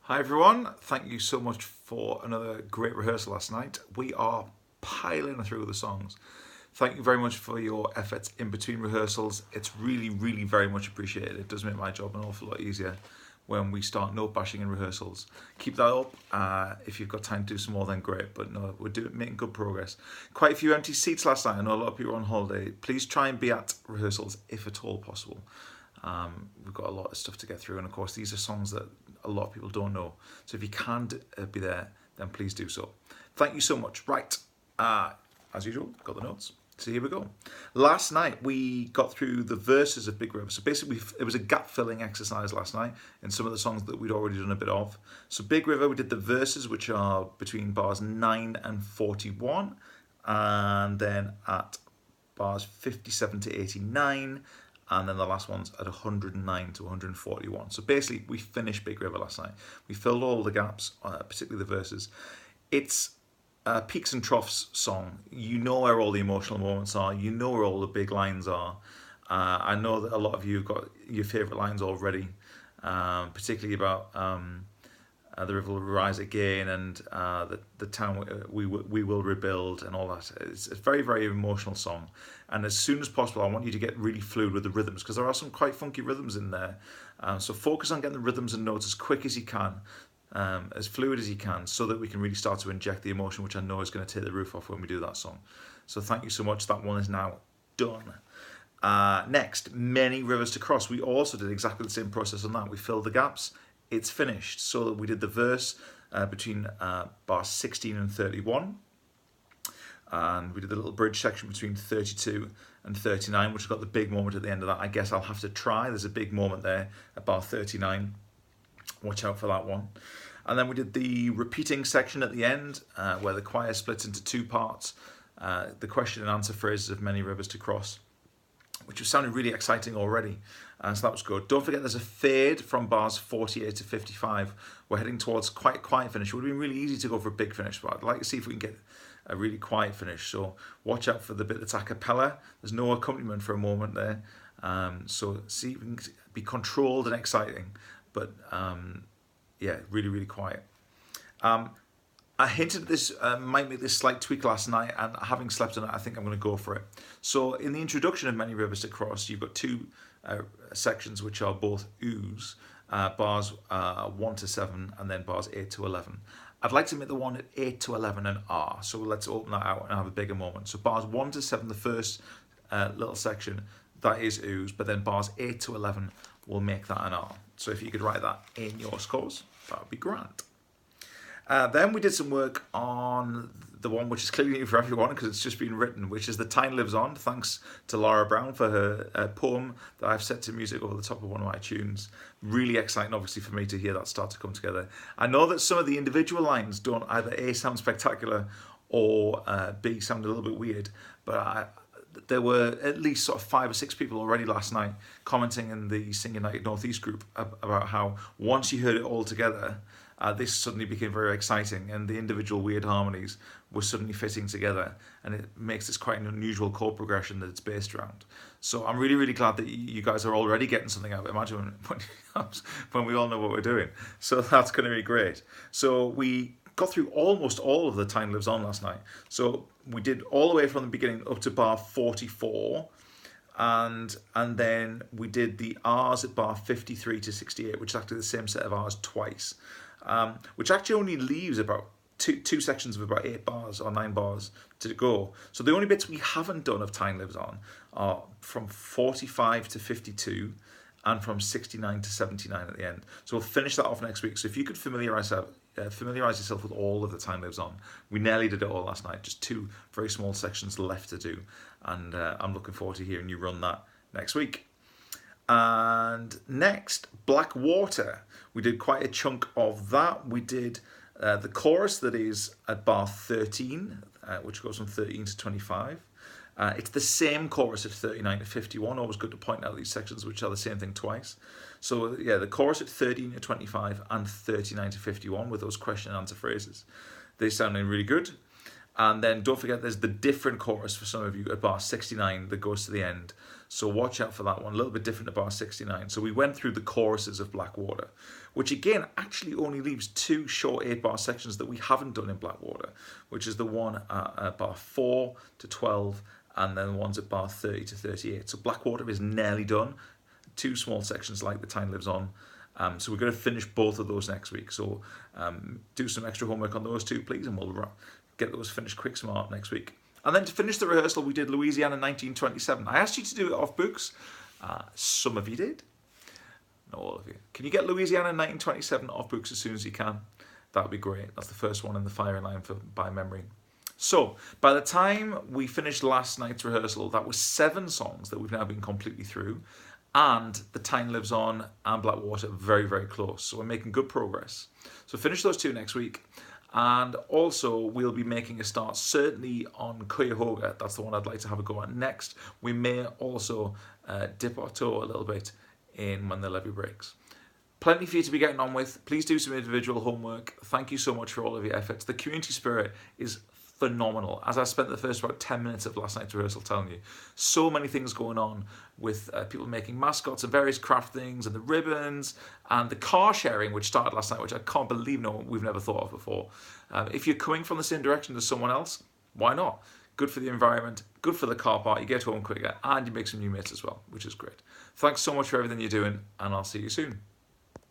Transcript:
Hi everyone, thank you so much for another great rehearsal last night. We are piling through the songs. Thank you very much for your efforts in between rehearsals. It's really very much appreciated. It does make my job an awful lot easier when we start note bashing in rehearsals. Keep that up. If you've got time to do some more, then great. But no, making good progress. Quite a few empty seats last night. I know a lot of people are on holiday. Please try and be at rehearsals if at all possible. We've got a lot of stuff to get through, and of course these are songs that a lot of people don't know, so if you can't be there, then please do so. Thank you so much. Right, as usual, got the notes, so here we go. Last night we got through the verses of Big River, so basically it was a gap filling exercise last night in some of the songs that we'd already done a bit of. So Big River, we did the verses, which are between bars 9 and 41, and then at bars 57 to 89, and then the last one's at 109 to 141. So basically, we finished Big River last night. We filled all the gaps, particularly the verses. It's a peaks and troughs song. You know where all the emotional moments are. You know where all the big lines are. I know that a lot of you have got your favourite lines already, particularly about the river will rise again, and the town we will rebuild, and all that. It's a very emotional song, and as soon as possible I want you to get really fluid with the rhythms, because there are some quite funky rhythms in there. So focus on getting the rhythms and notes as quick as you can, as fluid as you can, so that we can really start to inject the emotion, which I know is going to take the roof off when we do that song. So thank you so much. That one is now done. Next, Many Rivers to Cross. We also did exactly the same process on that. We filled the gaps. It's finished. So we did the verse between bar 16 and 31, and we did the little bridge section between 32 and 39, which got the big moment at the end of that. I guess I'll have to try. There's a big moment there at bar 39. Watch out for that one. And then we did the repeating section at the end, where the choir splits into two parts. The question and answer phrases of Many Rivers to Cross, which was sounding really exciting already, so that was good. Don't forget there's a fade from bars 48 to 55. We're heading towards quite a quiet finish. It would have been really easy to go for a big finish, but I'd like to see if we can get a really quiet finish, so watch out for the bit that's a cappella. There's no accompaniment for a moment there, so see if we can be controlled and exciting, but yeah, really quiet. I hinted at this, might make this slight tweak last night, and having slept on it, I think I'm going to go for it. So in the introduction of Many Rivers to Cross, you've got two sections which are both oohs, bars 1 to 7, and then bars 8 to 11. I'd like to make the one at 8 to 11 an R, so let's open that out and have a bigger moment. So bars 1 to 7, the first little section, that is oohs, but then bars 8 to 11 will make that an R. So if you could write that in your scores, that would be grand. Then we did some work on the one which is clearly new for everyone because it's just been written, which is The Tyne Lives On. Thanks to Laura Brown for her poem that I've set to music over the top of one of my tunes. Really exciting, obviously, for me to hear that start to come together. I know that some of the individual lines don't either A, sound spectacular, or B, sound a little bit weird, but there were at least sort of 5 or 6 people already last night commenting in the Sing United Northeast group about how once you heard it all together, this suddenly became very exciting, and the individual weird harmonies were suddenly fitting together, and it makes this quite an unusual chord progression that it's based around. So I'm really glad that you guys are already getting something out. Imagine when we all know what we're doing. So that's going to be great. So we got through almost all of the Tyne Lives On last night. So we did all the way from the beginning up to bar 44, and then we did the R's at bar 53 to 68, which is actually the same set of R's twice. Which actually only leaves about two sections of about 8 bars or 9 bars to go. So the only bits we haven't done of Tyne Lives On are from 45 to 52 and from 69 to 79 at the end. So we'll finish that off next week. So if you could familiarise yourself with all of the Tyne Lives On. We nearly did it all last night, just 2 very small sections left to do, and I'm looking forward to hearing you run that next week. And next, Black Water. We did quite a chunk of that. We did the chorus that is at bar 13, which goes from 13 to 25. It's the same chorus at 39 to 51. Always good to point out these sections which are the same thing twice. So yeah, the chorus at 13 to 25 and 39 to 51 with those question and answer phrases. They sounded really good. And then don't forget there's the different chorus for some of you at bar 69 that goes to the end. So watch out for that one, a little bit different at bar 69. So we went through the choruses of Blackwater, which again actually only leaves 2 short 8-bar sections that we haven't done in Blackwater, which is the one at bar 4 to 12 and then the ones at bar 30 to 38. So Blackwater is nearly done. 2 small sections like the Tyne Lives On. So we're going to finish both of those next week. So do some extra homework on those 2, please, and we'll get those finished quick smart next week. And then to finish the rehearsal, we did Louisiana 1927. I asked you to do it off books. Some of you did. Not all of you. Can you get Louisiana 1927 off books as soon as you can? That would be great. That's the first one in the firing line for by memory. So by the time we finished last night's rehearsal, that was 7 songs that we've now been completely through. And the Tyne Lives On and Blackwater very, very close. So we're making good progress. So finish those 2 next week. And also we'll be making a start certainly on Cuyahoga. That's the one I'd like to have a go at next. We may also dip our toe a little bit in When the Levee Breaks. Plenty for you to be getting on with. Please do some individual homework. Thank you so much for all of your efforts. The community spirit is phenomenal. As I spent the first about 10 minutes of last night's rehearsal telling you, so many things going on with people making mascots and various craft things and the ribbons and the car sharing, which started last night, which I can't believe we've never thought of before. If you're coming from the same direction as someone else, why not? Good for the environment, good for the car park, you get home quicker, and you make some new mates as well, which is great. Thanks so much for everything you're doing, and I'll see you soon.